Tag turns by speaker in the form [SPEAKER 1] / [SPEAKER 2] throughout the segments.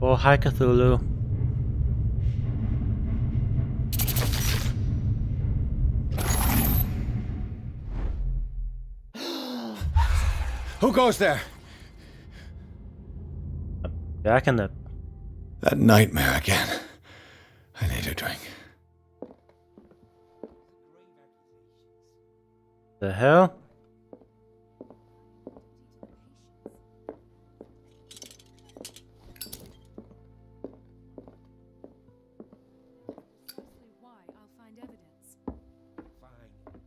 [SPEAKER 1] Oh, hi Cthulhu.
[SPEAKER 2] Who goes there?
[SPEAKER 1] Back in the...
[SPEAKER 2] That nightmare again. I need a drink.
[SPEAKER 1] The hell?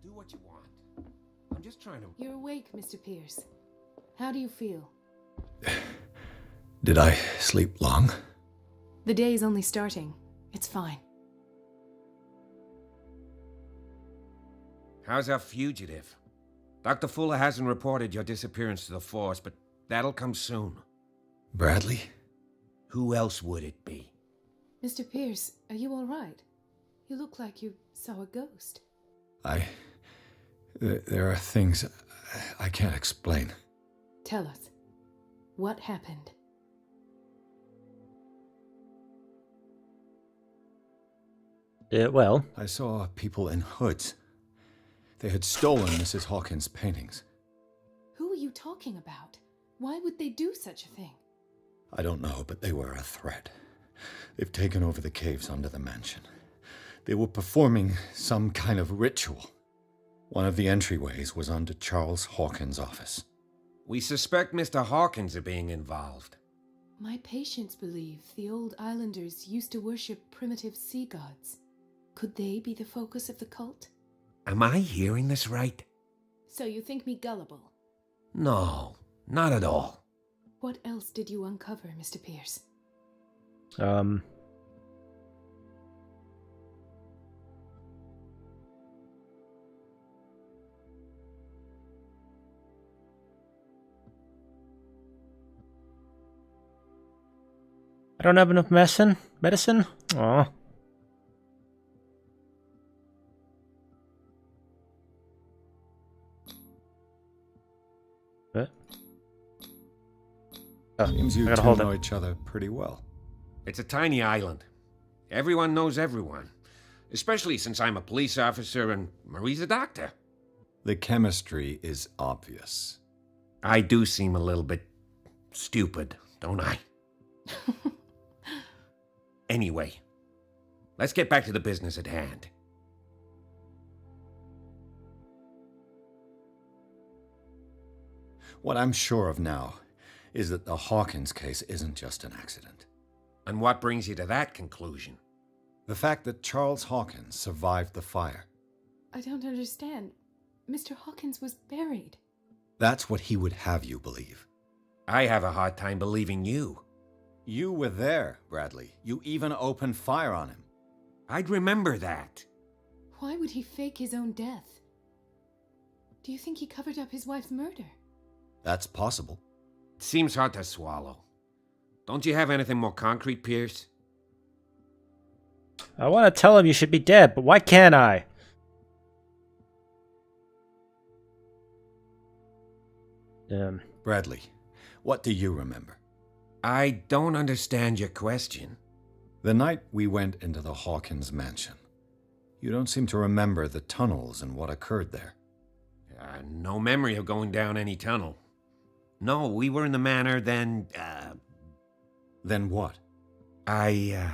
[SPEAKER 3] Do what you want. I'm just trying to...
[SPEAKER 4] You're awake, Mr. Pierce. How do you feel?
[SPEAKER 2] Did I sleep long?
[SPEAKER 4] The day is only starting. It's fine.
[SPEAKER 3] How's our fugitive? Dr. Fuller hasn't reported your disappearance to the force, but that'll come soon.
[SPEAKER 2] Bradley?
[SPEAKER 3] Who else would it be?
[SPEAKER 4] Mr. Pierce, are you all right? You look like you saw a ghost.
[SPEAKER 2] There are things I can't explain.
[SPEAKER 4] Tell us. What happened?
[SPEAKER 1] Well,
[SPEAKER 2] I saw people in hoods. They had stolen Mrs. Hawkins' paintings.
[SPEAKER 4] Who are you talking about? Why would they do such a thing?
[SPEAKER 2] I don't know, but they were a threat. They've taken over the caves under the mansion. They were performing some kind of ritual. One of the entryways was under Charles Hawkins' office.
[SPEAKER 3] We suspect Mr. Hawkins of being involved.
[SPEAKER 4] My patients believe the old islanders used to worship primitive sea gods. Could they be the focus of the cult?
[SPEAKER 3] Am I hearing this right?
[SPEAKER 4] So you think me gullible?
[SPEAKER 3] No, not at all.
[SPEAKER 4] What else did you uncover, Mr. Pierce?
[SPEAKER 1] I don't have enough medicine? Aw. What? Oh,
[SPEAKER 2] Seems
[SPEAKER 1] I
[SPEAKER 2] you
[SPEAKER 1] gotta
[SPEAKER 2] two
[SPEAKER 1] hold
[SPEAKER 2] know
[SPEAKER 1] it.
[SPEAKER 2] each other pretty well.
[SPEAKER 3] It's a tiny island. Everyone knows everyone. Especially since I'm a police officer and Marie's a doctor.
[SPEAKER 2] The chemistry is obvious.
[SPEAKER 3] I do seem a little bit stupid, don't I? Anyway, let's get back to the business at hand.
[SPEAKER 2] What I'm sure of now is that the Hawkins case isn't just an accident.
[SPEAKER 3] And what brings you to that conclusion?
[SPEAKER 2] The fact that Charles Hawkins survived the fire.
[SPEAKER 4] I don't understand. Mr. Hawkins was buried.
[SPEAKER 2] That's what he would have you believe.
[SPEAKER 3] I have a hard time believing you.
[SPEAKER 2] You were there, Bradley. You even opened fire on him.
[SPEAKER 3] I'd remember that.
[SPEAKER 4] Why would he fake his own death? Do you think he covered up his wife's murder?
[SPEAKER 2] That's possible.
[SPEAKER 3] It seems hard to swallow. Don't you have anything more concrete, Pierce?
[SPEAKER 1] I want to tell him you should be dead, but why can't I?
[SPEAKER 2] Bradley, what do you remember?
[SPEAKER 3] I don't understand your question.
[SPEAKER 2] The night we went into the Hawkins mansion. You don't seem to remember the tunnels and what occurred there.
[SPEAKER 3] No memory of going down any tunnel. No, we were in the manor, then,
[SPEAKER 2] Then what?
[SPEAKER 3] The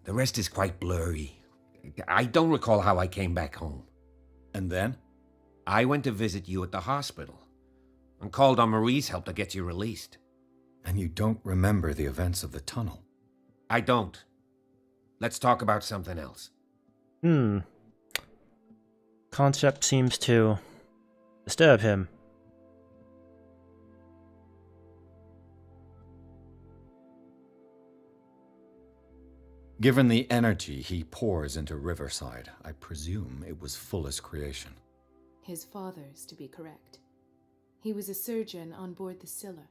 [SPEAKER 3] rest is quite blurry. I don't recall how I came back home.
[SPEAKER 2] And then?
[SPEAKER 3] I went to visit you at the hospital and called on Marie's help to get you released.
[SPEAKER 2] And you don't remember the events of the tunnel?
[SPEAKER 3] I don't. Let's talk about something else.
[SPEAKER 1] Concept seems to disturb him.
[SPEAKER 2] Given the energy he pours into Riverside, I presume it was Fuller's creation.
[SPEAKER 4] His father's, to be correct. He was a surgeon on board the Scylla.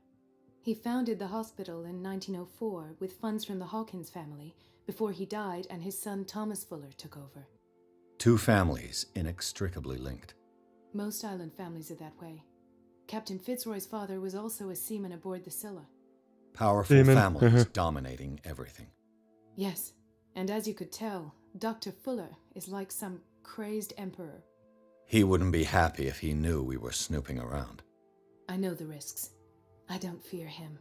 [SPEAKER 4] He founded the hospital in 1904 with funds from the Hawkins family before he died and his son Thomas Fuller took over.
[SPEAKER 2] Two families inextricably linked.
[SPEAKER 4] Most island families are that way. Captain Fitzroy's father was also a seaman aboard the Scylla.
[SPEAKER 2] Powerful
[SPEAKER 1] Demon.
[SPEAKER 2] families dominating everything.
[SPEAKER 4] Yes, and as you could tell, Dr. Fuller is like some crazed emperor.
[SPEAKER 2] He wouldn't be happy if he knew we were snooping around.
[SPEAKER 4] I know the risks. I don't fear him.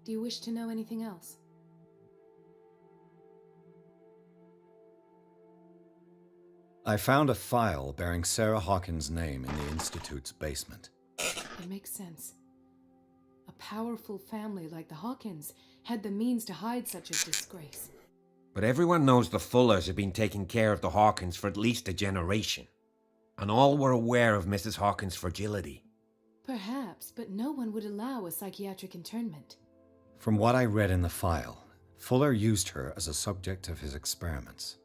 [SPEAKER 4] Do you wish to know anything else?
[SPEAKER 2] I found a file bearing Sarah Hawkins' name in the Institute's basement.
[SPEAKER 4] It makes sense. A powerful family like the Hawkins had the means to hide such a disgrace.
[SPEAKER 3] But everyone knows the Fullers have been taking care of the Hawkins for at least a generation. And all were aware of Mrs. Hawkins' fragility.
[SPEAKER 4] Perhaps, but no one would allow a psychiatric internment.
[SPEAKER 2] From what I read in the file, Fuller used her as a subject of his experiments.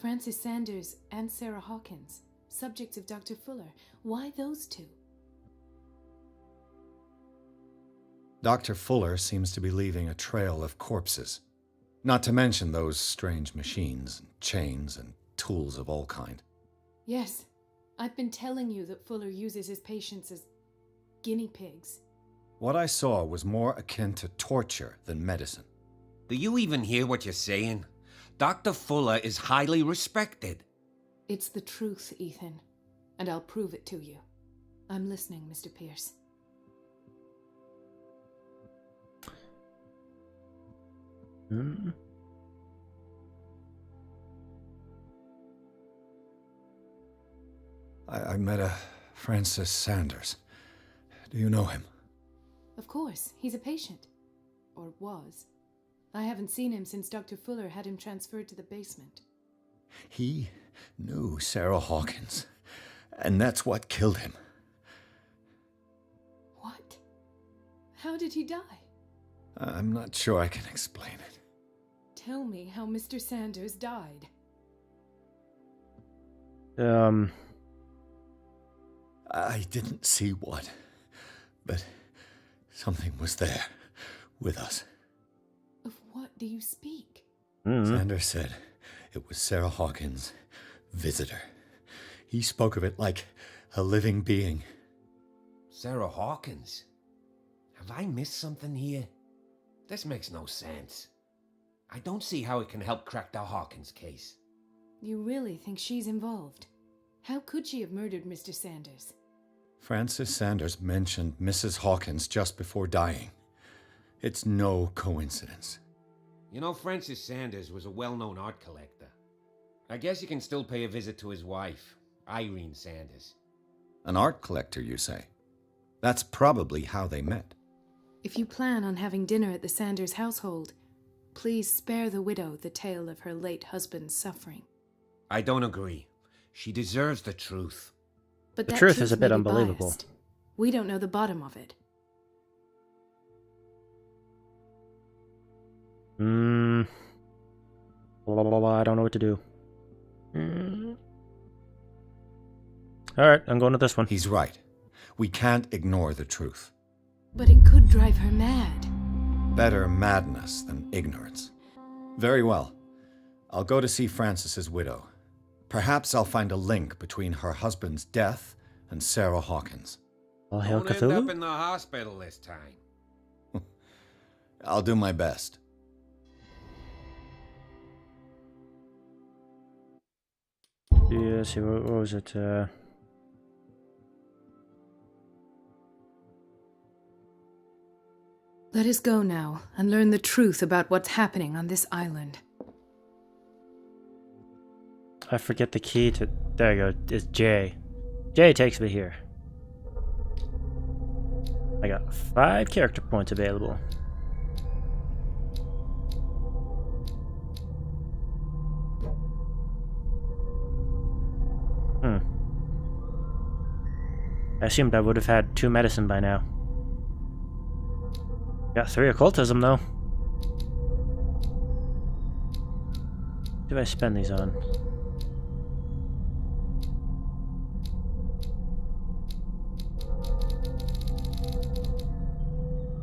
[SPEAKER 4] Francis Sanders and Sarah Hawkins, subjects of Dr. Fuller. Why those two?
[SPEAKER 2] Dr. Fuller seems to be leaving a trail of corpses. Not to mention those strange machines, and chains, and tools of all kind.
[SPEAKER 4] Yes, I've been telling you that Fuller uses his patients as guinea pigs.
[SPEAKER 2] What I saw was more akin to torture than medicine.
[SPEAKER 3] Do you even hear what you're saying? Dr. Fuller is highly respected.
[SPEAKER 4] It's the truth, Ethan, and I'll prove it to you. I'm listening, Mr. Pierce.
[SPEAKER 2] I met a Francis Sanders. Do you know him?
[SPEAKER 4] Of course, he's a patient. Or was. I haven't seen him since Dr. Fuller had him transferred to the basement.
[SPEAKER 2] He knew Sarah Hawkins, and that's what killed him.
[SPEAKER 4] What? How did he die?
[SPEAKER 2] I'm not sure I can explain it.
[SPEAKER 4] Tell me how Mr. Sanders died.
[SPEAKER 2] I didn't see what, but something was there with us.
[SPEAKER 4] Of what do you speak?
[SPEAKER 2] Sanders said it was Sarah Hawkins' visitor. He spoke of it like a living being.
[SPEAKER 3] Sarah Hawkins? Have I missed something here? This makes no sense. I don't see how it can help crack the Hawkins case.
[SPEAKER 4] You really think she's involved? How could she have murdered Mr. Sanders?
[SPEAKER 2] Francis Sanders mentioned Mrs. Hawkins just before dying. It's no coincidence.
[SPEAKER 3] You know, Francis Sanders was a well-known art collector. I guess you can still pay a visit to his wife, Irene Sanders.
[SPEAKER 2] An art collector, you say? That's probably how they met.
[SPEAKER 4] If you plan on having dinner at the Sanders household, please spare the widow the tale of her late husband's suffering.
[SPEAKER 3] I don't agree. She deserves the truth.
[SPEAKER 4] But
[SPEAKER 1] The
[SPEAKER 4] that
[SPEAKER 1] truth is a bit
[SPEAKER 4] may be
[SPEAKER 1] unbelievable.
[SPEAKER 4] biased. We don't know the bottom of it.
[SPEAKER 1] I don't know what to do. Alright, I'm going to this one.
[SPEAKER 2] He's right. We can't ignore the truth.
[SPEAKER 4] But it could drive her mad.
[SPEAKER 2] Better madness than ignorance. Very well. I'll go to see Francis's widow. Perhaps I'll find a link between her husband's death and Sarah Hawkins.
[SPEAKER 1] All hail
[SPEAKER 3] Don't end up
[SPEAKER 1] Cthulhu?
[SPEAKER 3] in the hospital this time.
[SPEAKER 2] I'll do my best.
[SPEAKER 1] Yeah, see, what was it?
[SPEAKER 4] Let us go now and learn the truth about what's happening on this island.
[SPEAKER 1] I forget the key to... There you go, it's J. J takes me here. I got 5 character points available. I assumed I would have had 2 medicine by now. Got 3 occultism though. What do I spend these on?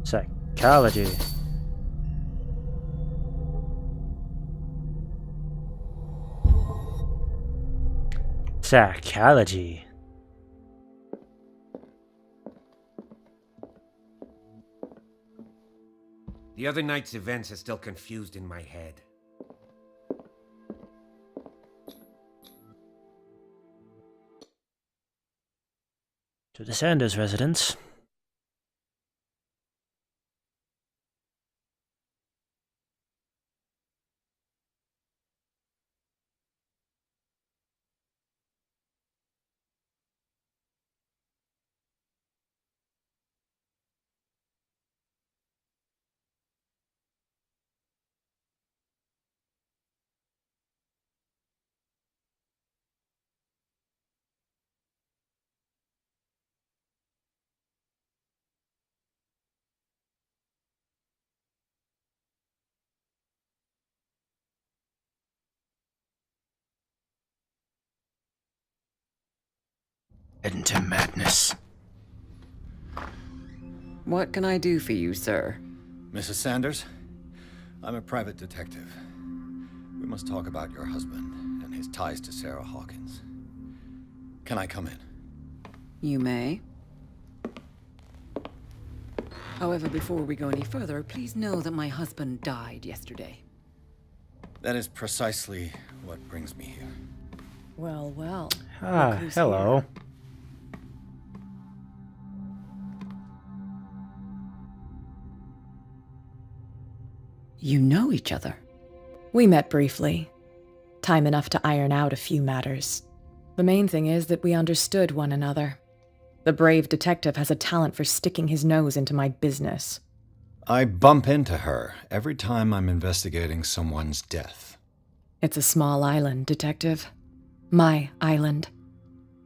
[SPEAKER 1] Psychology. Psychology.
[SPEAKER 3] The other night's events are still confused in my head.
[SPEAKER 1] To the Sanders residence. Into madness.
[SPEAKER 5] What can I do for you, sir?
[SPEAKER 2] Mrs. Sanders, I'm a private detective. We must talk about your husband and his ties to Sarah Hawkins. Can I come in?
[SPEAKER 5] You may. However, before we go any further, please know that my husband died yesterday.
[SPEAKER 2] That is precisely what brings me here.
[SPEAKER 5] Well, well.
[SPEAKER 1] Ah,
[SPEAKER 5] Look who's
[SPEAKER 1] hello.
[SPEAKER 5] here. You know each other.
[SPEAKER 6] We met briefly. Time enough to iron out a few matters. The main thing is that we understood one another. The brave detective has a talent for sticking his nose into my business.
[SPEAKER 2] I bump into her every time I'm investigating someone's death.
[SPEAKER 6] It's a small island, detective. My island.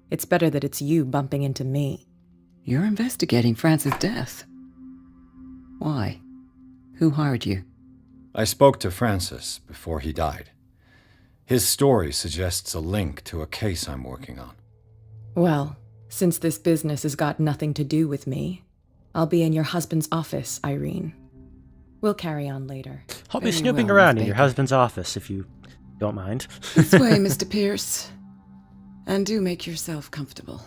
[SPEAKER 6] It's better that it's you bumping into me.
[SPEAKER 5] You're investigating Francis' death. Why? Who hired you?
[SPEAKER 2] I spoke to Francis before he died. His story suggests a link to a case I'm working on.
[SPEAKER 6] Well, since this business has got nothing to do with me, I'll be in your husband's office, Irene. We'll carry on later.
[SPEAKER 1] I'll be
[SPEAKER 5] Very
[SPEAKER 1] snooping
[SPEAKER 5] well,
[SPEAKER 1] around
[SPEAKER 5] Miss
[SPEAKER 1] in your
[SPEAKER 5] Baker.
[SPEAKER 1] husband's office if you don't mind.
[SPEAKER 5] This way, Mr. Pierce. And do make yourself comfortable.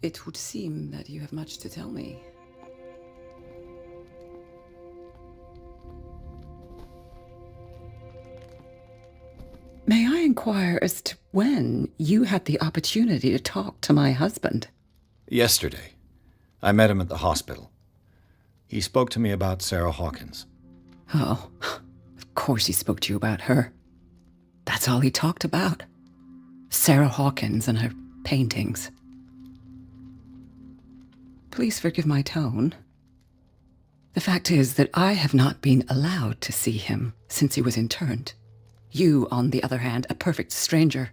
[SPEAKER 5] It would seem that you have much to tell me. May I inquire as to when you had the opportunity to talk to my husband?
[SPEAKER 2] Yesterday, I met him at the hospital. He spoke to me about Sarah Hawkins.
[SPEAKER 5] Oh, of course he spoke to you about her. That's all he talked about. Sarah Hawkins and her paintings. Please forgive my tone. The fact is that I have not been allowed to see him since he was interned. You, on the other hand, a perfect stranger,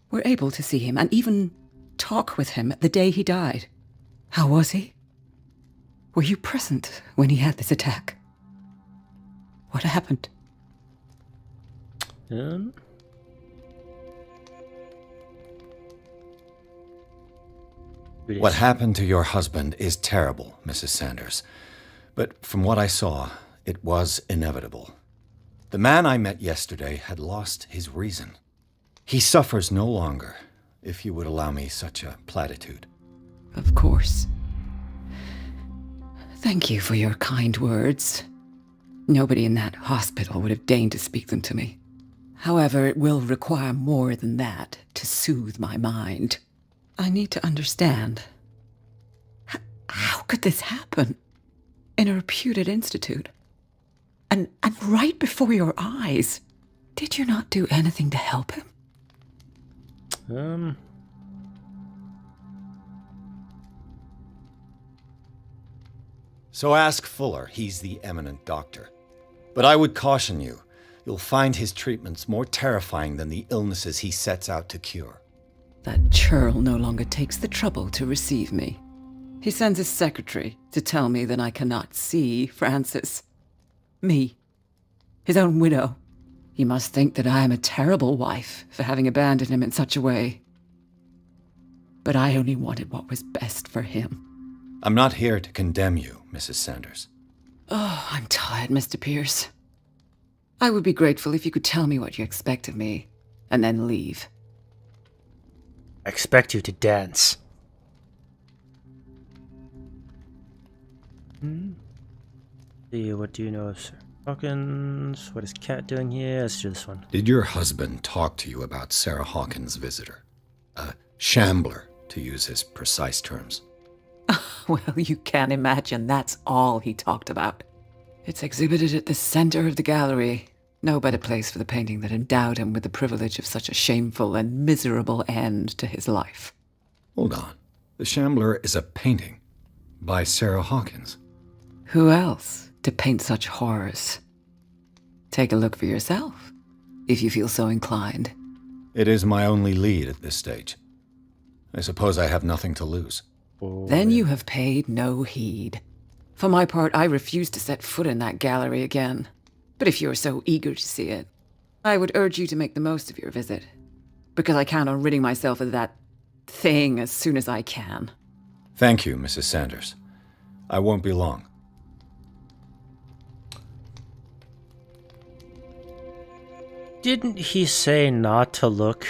[SPEAKER 5] were able to see him and even talk with him the day he died. How was he? Were you present when he had this attack? What happened?
[SPEAKER 2] What happened to your husband is terrible, Mrs. Sanders. But from what I saw, it was inevitable. The man I met yesterday had lost his reason. He suffers no longer, if you would allow me such a platitude.
[SPEAKER 5] Of course. Thank you for your kind words. Nobody in that hospital would have deigned to speak them to me. However, it will require more than that to soothe my mind. I need to understand. How could this happen? In a reputed institute? And right before your eyes? Did you not do anything to help him?
[SPEAKER 2] So ask Fuller, he's the eminent doctor. But I would caution you, you'll find his treatments more terrifying than the illnesses he sets out to cure.
[SPEAKER 5] That churl no longer takes the trouble to receive me. He sends his secretary to tell me that I cannot see Francis. Me. His own widow. He must think that I am a terrible wife for having abandoned him in such a way. But I only wanted what was best for him.
[SPEAKER 2] I'm not here to condemn you, Mrs. Sanders.
[SPEAKER 5] Oh, I'm tired, Mr. Pierce. I would be grateful if you could tell me what you expect of me, and then leave.
[SPEAKER 1] I expect you to dance. See, what do you know of Sir Hawkins? What is Cat doing here? Let's do this one.
[SPEAKER 2] Did your husband talk to you about Sarah Hawkins' visitor? A shambler, to use his precise terms.
[SPEAKER 5] Well, you can imagine that's all he talked about. It's exhibited at the center of the gallery. No better place for the painting that endowed him with the privilege of such a shameful and miserable end to his life.
[SPEAKER 2] Hold on. The Shambler is a painting by Sarah Hawkins.
[SPEAKER 5] Who else to paint such horrors? Take a look for yourself, if you feel so inclined.
[SPEAKER 2] It is my only lead at this stage. I suppose I have nothing to lose.
[SPEAKER 5] Then you have paid no heed. For my part, I refuse to set foot in that gallery again. But if you're so eager to see it, I would urge you to make the most of your visit, because I count on ridding myself of that thing as soon as I can.
[SPEAKER 2] Thank you, Mrs. Sanders. I won't be long.
[SPEAKER 1] Didn't he say not to look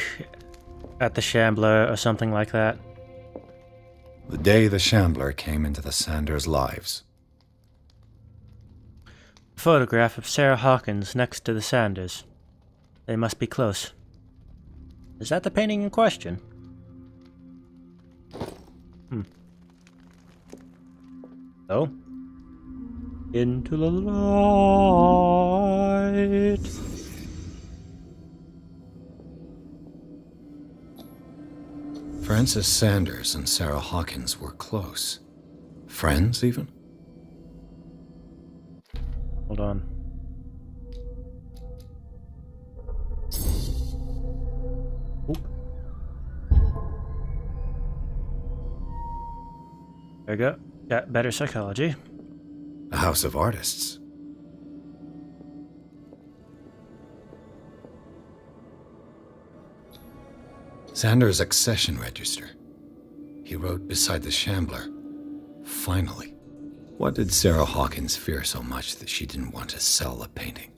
[SPEAKER 1] at the Shambler or something like that?
[SPEAKER 2] The day the Shambler came into the Sanders' lives.
[SPEAKER 1] Photograph of Sarah Hawkins next to the Sanders. They must be close. Is that the painting in question? Oh? Into the light.
[SPEAKER 2] Francis Sanders and Sarah Hawkins were close. Friends, even?
[SPEAKER 1] Hold on. Oop. There we go. Got better psychology.
[SPEAKER 2] A house of artists. Sanders' accession register. He wrote beside the Shambler, "Finally." What did Sarah Hawkins fear so much that she didn't want to sell the painting?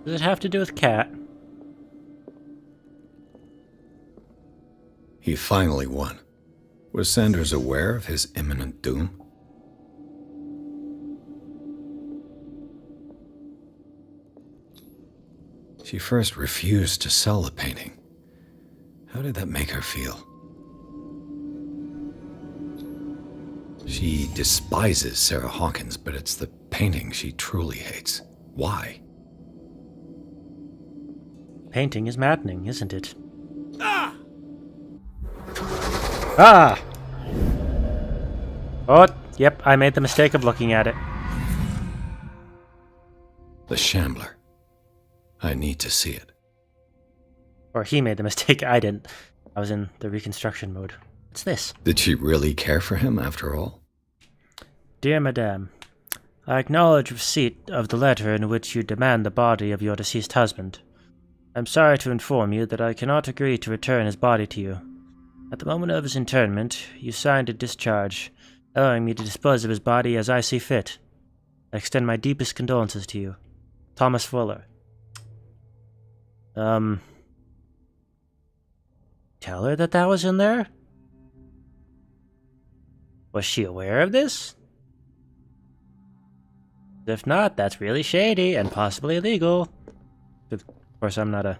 [SPEAKER 1] Does it have to do with Cat?
[SPEAKER 2] He finally won. Was Sanders aware of his imminent doom? She first refused to sell the painting. How did that make her feel? She despises Sarah Hawkins, but it's the painting she truly hates. Why?
[SPEAKER 1] Painting is maddening, isn't it? Ah! Oh, yep, I made the mistake of looking at it.
[SPEAKER 2] The Shambler. I need to see it.
[SPEAKER 1] Or he made the mistake, I didn't. I was in the reconstruction mode. What's this?
[SPEAKER 2] Did she really care for him after all?
[SPEAKER 1] Dear Madame, I acknowledge receipt of the letter in which you demand the body of your deceased husband. I'm sorry to inform you that I cannot agree to return his body to you. At the moment of his interment, you signed a discharge, allowing me to dispose of his body as I see fit. I extend my deepest condolences to you. Thomas Fuller. Tell her that was in there? Was she aware of this? If not, that's really shady and possibly illegal. Of course, I'm not a...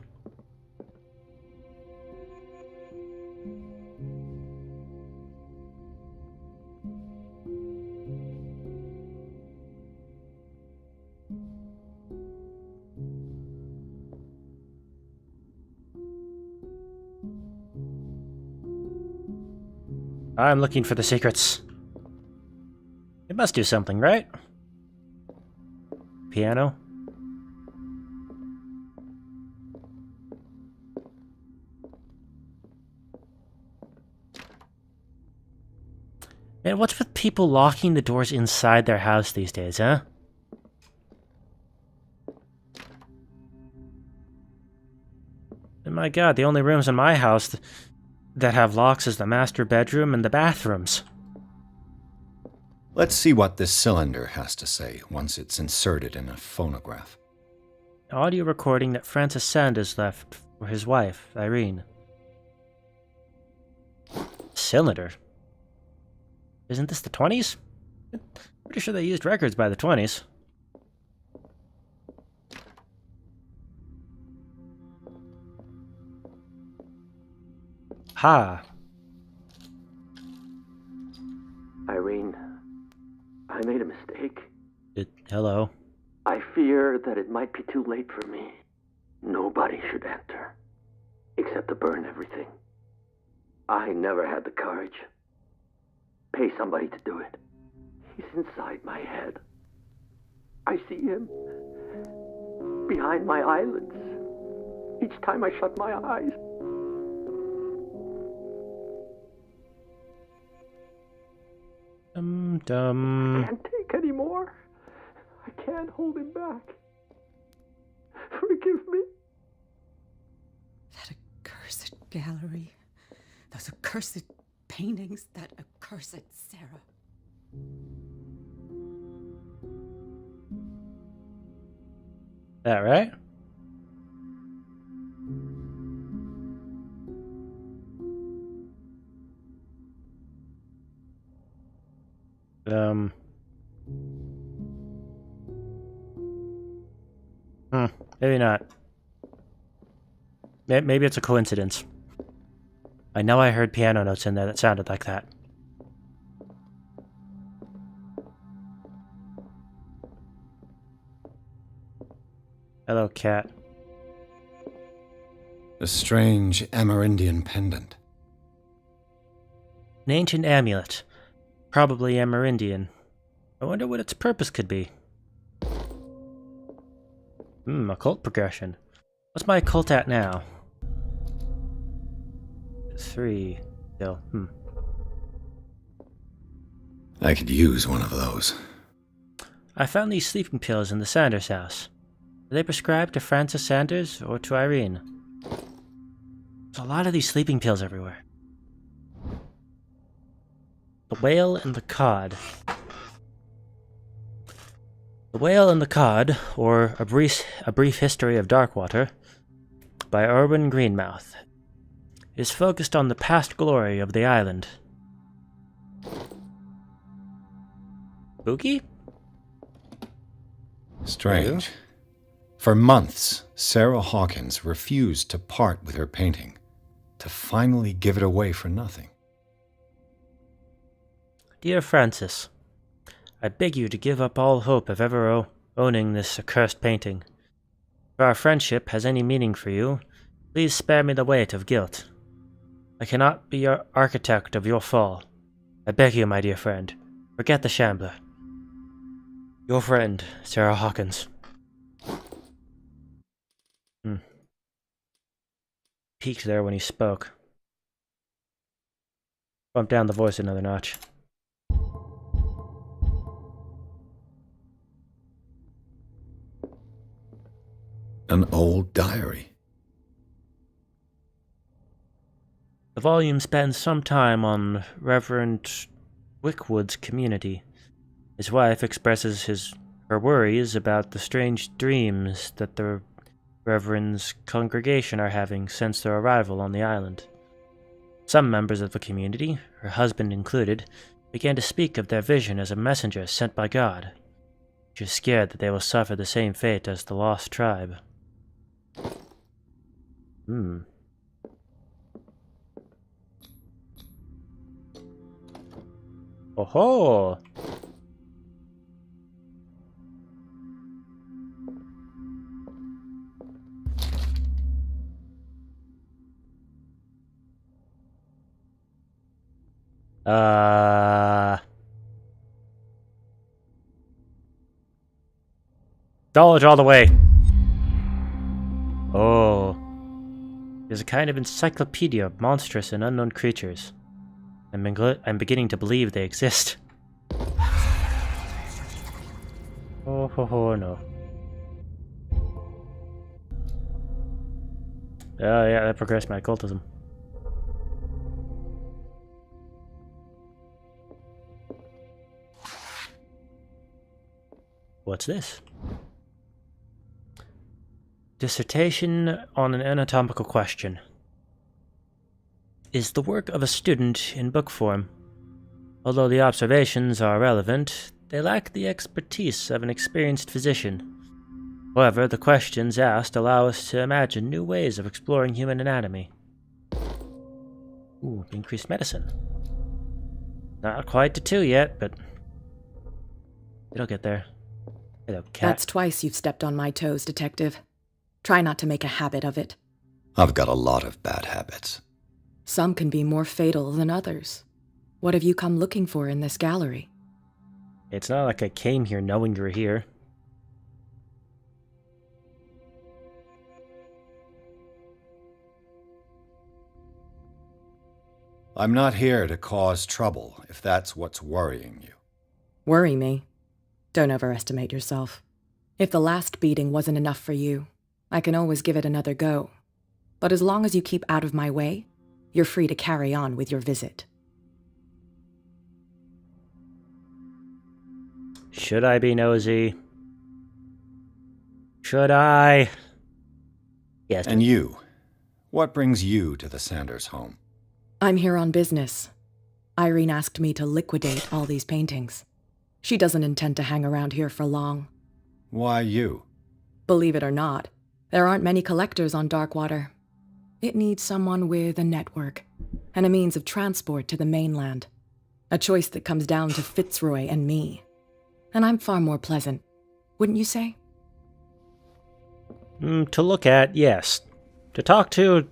[SPEAKER 1] I'm looking for the secrets. It must do something, right? Piano? Man, what's with people locking the doors inside their house these days, huh? And my god, the only rooms in my house that have locks is the master bedroom and the bathrooms.
[SPEAKER 2] Let's see what this cylinder has to say once it's inserted in a phonograph.
[SPEAKER 1] Audio recording that Francis Sanders left for his wife, Irene. Cylinder? Isn't this the 20s? Pretty sure they used records by the 20s. Ha!
[SPEAKER 7] Irene, I made a mistake.
[SPEAKER 1] Hello.
[SPEAKER 7] I fear that it might be too late for me. Nobody should enter, except to burn everything. I never had the courage. Pay somebody to do it. He's inside my head. I see him behind my eyelids each time I shut my eyes.
[SPEAKER 1] Dum.
[SPEAKER 7] I can't take any more. I can't hold him back. Forgive me.
[SPEAKER 5] That accursed gallery. Those accursed paintings. That accursed Sarah.
[SPEAKER 1] That right? Maybe not. Maybe it's a coincidence. I know I heard piano notes in there that sounded like that. Hello, cat.
[SPEAKER 2] A strange Amerindian pendant.
[SPEAKER 1] An ancient amulet. Probably Amerindian. I wonder what its purpose could be. Occult progression. What's my occult at now? 3. Still.
[SPEAKER 2] I could use one of those.
[SPEAKER 1] I found these sleeping pills in the Sanders house. Were they prescribed to Francis Sanders or to Irene? There's a lot of these sleeping pills everywhere. The Whale and the Cod. The Whale and the Cod, or A Brief History of Darkwater, by Erwin Greenmouth, is focused on the past glory of the island. Spooky?
[SPEAKER 2] Strange. For months, Sarah Hawkins refused to part with her painting, to finally give it away for nothing.
[SPEAKER 1] Dear Francis, I beg you to give up all hope of ever owning this accursed painting. If our friendship has any meaning for you, please spare me the weight of guilt. I cannot be your architect of your fall. I beg you, my dear friend, forget the Shambler. Your friend, Sarah Hawkins. Peaked there when he spoke. Bump down the voice another notch.
[SPEAKER 2] An old diary.
[SPEAKER 1] The volume spends some time on Reverend Wickwood's community. His wife expresses her worries about the strange dreams that the Reverend's congregation are having since their arrival on the island. Some members of the community, her husband included, began to speak of their vision as a messenger sent by God. She is scared that they will suffer the same fate as the lost tribe. Oh-ho! Knowledge all the way. Oh. There's a kind of encyclopedia of monstrous and unknown creatures. I'm beginning to believe they exist. Oh, no. Oh, yeah, that progressed my occultism. What's this? Dissertation on an anatomical question. Is the work of a student in book form. Although the observations are relevant, they lack the expertise of an experienced physician. However, the questions asked allow us to imagine new ways of exploring human anatomy. Ooh, increased medicine. Not quite to 2 yet, but it'll get there. Hello, cat.
[SPEAKER 6] That's twice you've stepped on my toes, Detective. Try not to make a habit of it.
[SPEAKER 2] I've got a lot of bad habits.
[SPEAKER 6] Some can be more fatal than others. What have you come looking for in this gallery?
[SPEAKER 1] It's not like I came here knowing you were here.
[SPEAKER 2] I'm not here to cause trouble, if that's what's worrying you.
[SPEAKER 6] Worry me? Don't overestimate yourself. If the last beating wasn't enough for you, I can always give it another go. But as long as you keep out of my way, you're free to carry on with your visit.
[SPEAKER 1] Should I be nosy? Should I? Yes.
[SPEAKER 2] And you? What brings you to the Sanders home?
[SPEAKER 6] I'm here on business. Irene asked me to liquidate all these paintings. She doesn't intend to hang around here for long.
[SPEAKER 2] Why you?
[SPEAKER 6] Believe it or not, there aren't many collectors on Darkwater. It needs someone with a network and a means of transport to the mainland. A choice that comes down to Fitzroy and me. And I'm far more pleasant, wouldn't you say?
[SPEAKER 1] To look at, yes. To talk to,